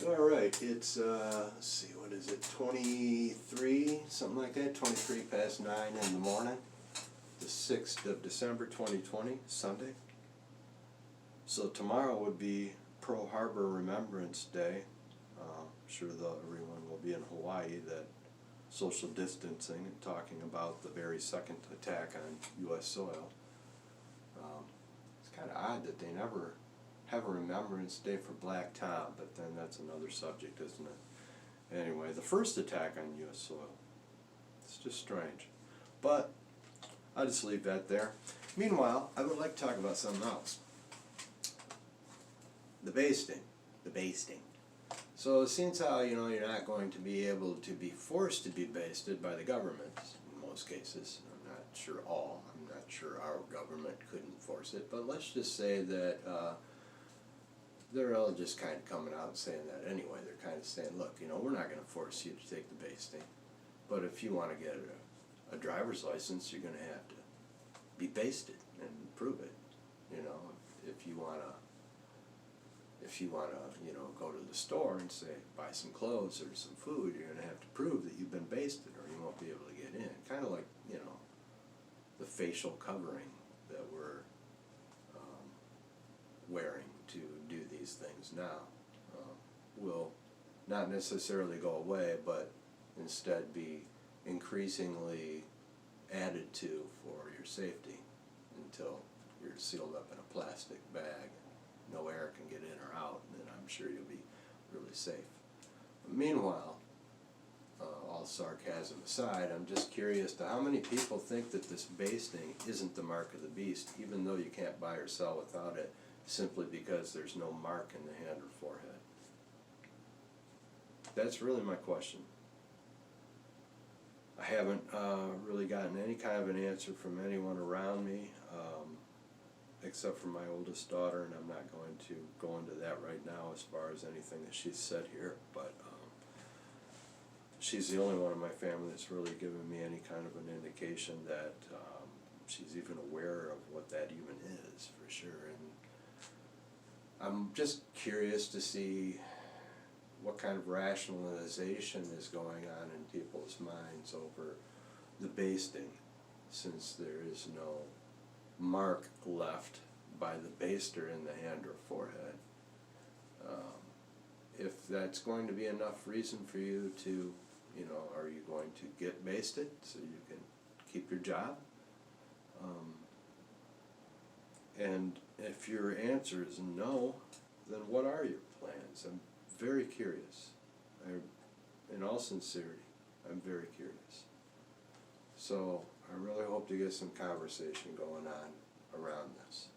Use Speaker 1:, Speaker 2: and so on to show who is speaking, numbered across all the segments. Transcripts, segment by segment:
Speaker 1: All right, it's, let's see, what is it, 23, something like that, 23 past 9 in the morning, the 6th of December 2020, Sunday. So tomorrow would be Pearl Harbor Remembrance Day. I'm sure everyone will be in Hawaii, that social distancing and talking about the very second attack on U.S. soil. It's kind of odd that they never have a Remembrance Day for Black Tom, but then that's another subject, isn't it? Anyway, the first attack on U.S. soil. It's just strange. But I'll just leave that there. Meanwhile, I would like to talk about something else. The basting. The basting. So it seems how, you're not going to be able to be forced to be basted by the government in most cases. I'm not sure all. I'm not sure our government couldn't force it. But let's just say that they're all just kind of coming out and saying that anyway. They're kind of saying, look, we're not going to force you to take the basting. But if you want to get a driver's license, you're going to have to be basted and prove it. If you want to go to the store and say, buy some clothes or some food, you're going to have to prove that you've been basted or you won't be able to get in. Kind of like, the facial covering that we're wearing to do these things now will not necessarily go away, but instead be increasingly added to for your safety until you're sealed up in a plastic bag. No air can get in or out, and then I'm sure you'll be really safe. But meanwhile, all sarcasm aside, I'm just curious to how many people think that this basting isn't the mark of the beast, even though you can't buy or sell without it, simply because there's no mark in the hand or forehead. That's really my question. I haven't really gotten any kind of an answer from anyone around me, except for my oldest daughter, and I'm not going to go into that right now as far as anything that she's said here, but she's the only one in my family that's really given me any kind of an indication that she's even aware of what that even is, for sure. And I'm just curious to see what kind of rationalization is going on in people's minds over the basting, since there is no mark left by the baster in the hand or forehead. If that's going to be enough reason for you to, are you going to get basted so you can keep your job? And if your answer is no, then what are your plans? I'm very curious. In all sincerity, I'm very curious. So I really hope to get some conversation going on around this.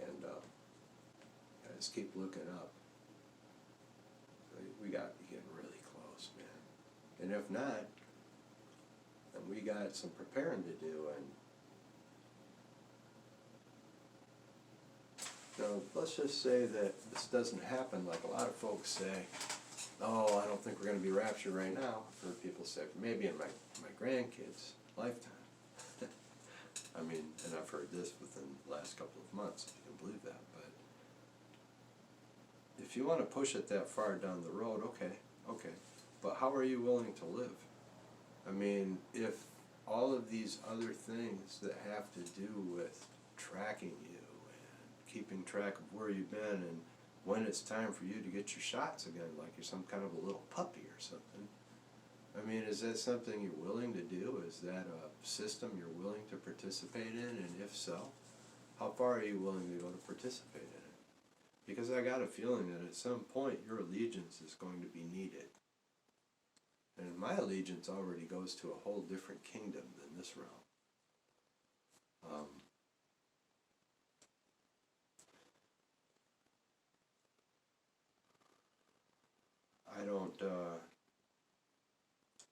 Speaker 1: And guys, keep looking up. We got to be getting really close, man. And if not, then we got some preparing to do. And let's just say that this doesn't happen like a lot of folks say. Oh, I don't think we're going to be raptured right now. I've heard people say, maybe in my grandkids' lifetime. I mean, and I've heard this within the last couple of months, if you can believe that. But if you want to push it that far down the road, okay. But how are you willing to live? I mean, if all of these other things that have to do with tracking you and keeping track of where you've been and when it's time for you to get your shots again, like you're some kind of a little puppy or something. I mean, is that something you're willing to do? Is that a system you're willing to participate in? And if so, how far are you willing to go to participate in it? Because I got a feeling that at some point your allegiance is going to be needed. And my allegiance already goes to a whole different kingdom than this realm.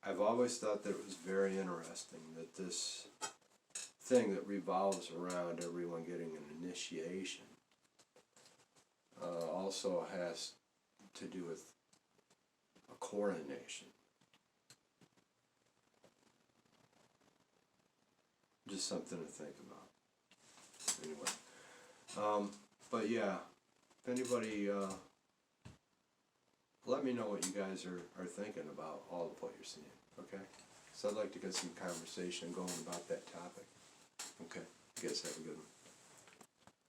Speaker 1: I've always thought that it was very interesting that this thing that revolves around everyone getting an initiation also has to do with a coronation. Just something to think about. Anyway, but yeah, if anybody let me know what you guys are thinking about all of what you're seeing, okay? So I'd like to get some conversation going about that topic. Okay, you guys have a good one.